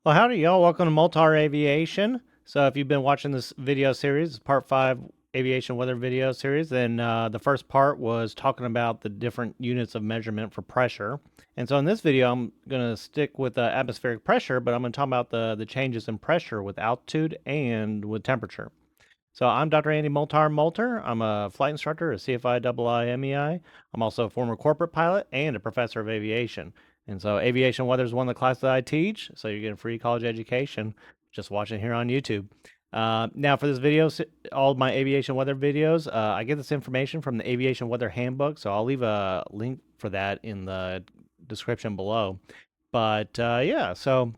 Well, howdy, y'all. Welcome to Multar Aviation. So, if you've been watching this video series, part 5 aviation weather video series, then the first part was talking about the different units of measurement for pressure. And so, in this video, I'm going to stick with atmospheric pressure, but I'm going to talk about the changes in pressure with altitude and with temperature. So, I'm Dr. Andy Molter. I'm a flight instructor, a CFI IIMEI. I'm also a former corporate pilot and a professor of aviation. And so aviation weather is one of the classes that I teach. So you're getting free college education just watching here on YouTube. Now for this video, all of my aviation weather videos, I get this information from the Aviation Weather Handbook. So I'll leave a link for that in the description below. But yeah, so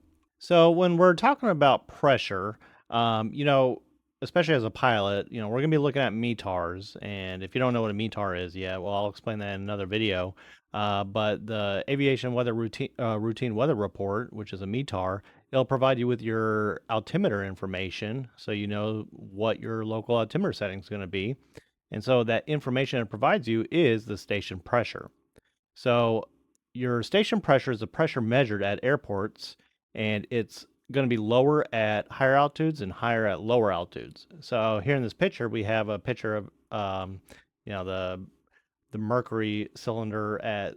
when we're talking about pressure, especially as a pilot, we're going to be looking at METARs. And if you don't know what a METAR is yet, well, I'll explain that in another video. But the Aviation Weather Routine Weather Report, which is a METAR, it'll provide you with your altimeter information so you know what your local altimeter setting is going to be. And so that information it provides you is the station pressure. So your station pressure is the pressure measured at airports, and it's going to be lower at higher altitudes and higher at lower altitudes. So here in this picture, we have a picture of the mercury cylinder at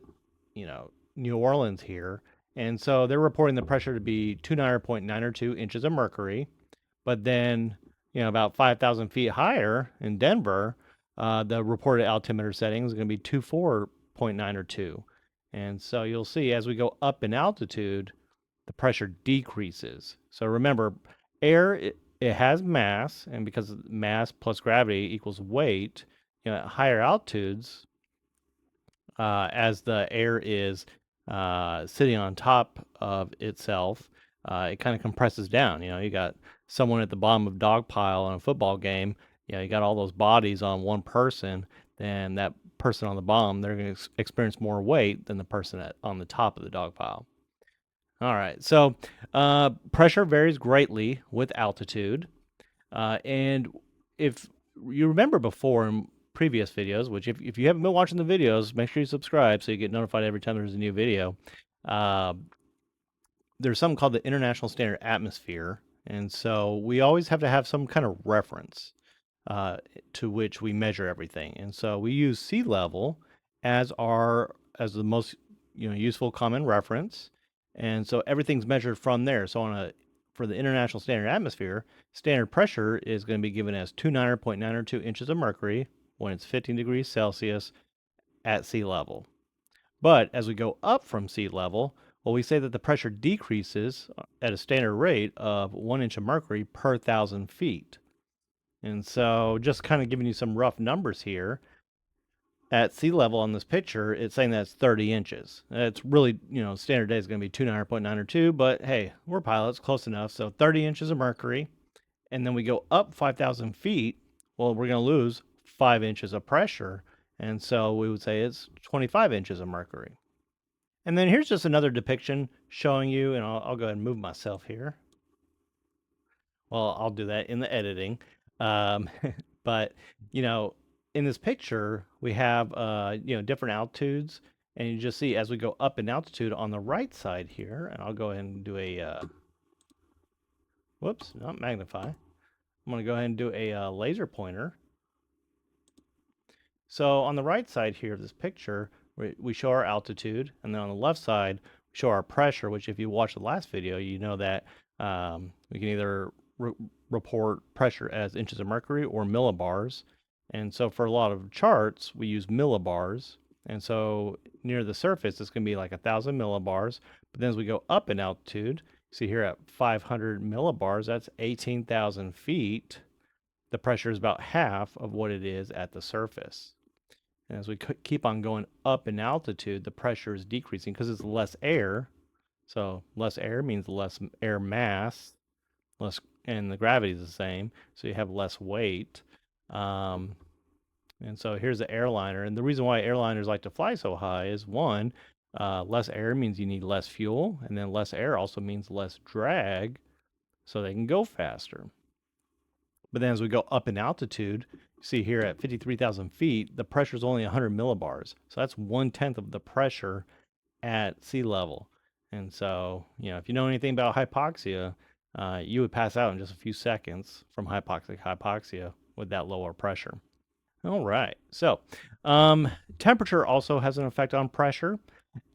New Orleans here, and so they're reporting the pressure to be 29.902 inches of mercury, but then about 5,000 feet higher in Denver, the reported altimeter setting is going to be 24.902. And so you'll see as we go up in altitude, the pressure decreases. So remember, air it has mass, and because mass plus gravity equals weight, at higher altitudes, as the air is sitting on top of itself, it kind of compresses down. You got someone at the bottom of a dog pile on a football game. You got all those bodies on one person. Then that person on the bottom, they're going to experience more weight than the person on the top of the dog pile. All right. So pressure varies greatly with altitude. And if you remember before in previous videos, which if you haven't been watching the videos, make sure you subscribe so you get notified every time there's a new video. Uh, there's something called the International Standard Atmosphere. And so we always have to have some kind of reference to which we measure everything. And so we use sea level as the most useful common reference. And so everything's measured from there. So for the International Standard Atmosphere, standard pressure is going to be given as 29.902 inches of mercury when it's 15 degrees Celsius at sea level. But as we go up from sea level, well, we say that the pressure decreases at a standard rate of 1 inch of mercury per 1,000 feet. And so just kind of giving you some rough numbers here. At sea level on this picture, it's saying that it's 30 inches. It's really, standard day is going to be 29.902, but hey, we're pilots, close enough. So 30 inches of mercury. And then we go up 5,000 feet. Well, we're going to lose 5 inches of pressure. And so we would say it's 25 inches of mercury. And then here's just another depiction showing you, and I'll go ahead and move myself here. Well, I'll do that in the editing. Um, but, in this picture, we have, different altitudes. And you just see as we go up in altitude on the right side here, and I'll go ahead and do whoops, not magnify. I'm going to go ahead and do a laser pointer. So on the right side here of this picture, we show our altitude, and then on the left side, we show our pressure, which if you watched the last video, you know that we can either report pressure as inches of mercury or millibars. And so for a lot of charts, we use millibars. And so near the surface, it's going to be like 1,000 millibars. But then as we go up in altitude, see here at 500 millibars, that's 18,000 feet. The pressure is about half of what it is at the surface. And as we keep on going up in altitude, the pressure is decreasing because it's less air. So less air means less air mass, and the gravity is the same. So you have less weight. And so here's the airliner. And the reason why airliners like to fly so high is one, less air means you need less fuel. And then less air also means less drag, so they can go faster. But then as we go up in altitude, see here at 53,000 feet, the pressure is only 100 millibars. So that's 1/10 of the pressure at sea level. And so, if you know anything about hypoxia, you would pass out in just a few seconds from hypoxic hypoxia with that lower pressure. All right. So, temperature also has an effect on pressure.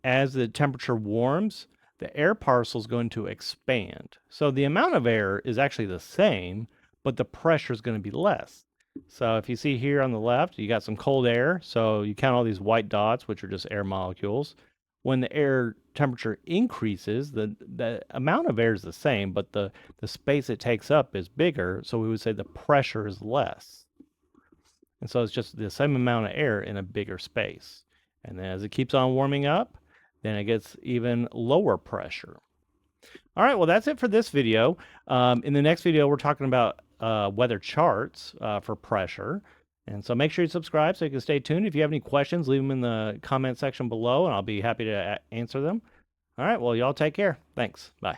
As the temperature warms, the air parcel is going to expand. So the amount of air is actually the same, but the pressure is going to be less. So if you see here on the left, you got some cold air. So you count all these white dots, which are just air molecules. When the air temperature increases, the amount of air is the same, but the space it takes up is bigger. So we would say the pressure is less. And so it's just the same amount of air in a bigger space. And then as it keeps on warming up, then it gets even lower pressure. All right, well, that's it for this video. In the next video, we're talking about weather charts for pressure. And so make sure you subscribe so you can stay tuned. If you have any questions, leave them in the comment section below, and I'll be happy to answer them. All right, well, y'all take care. Thanks. Bye.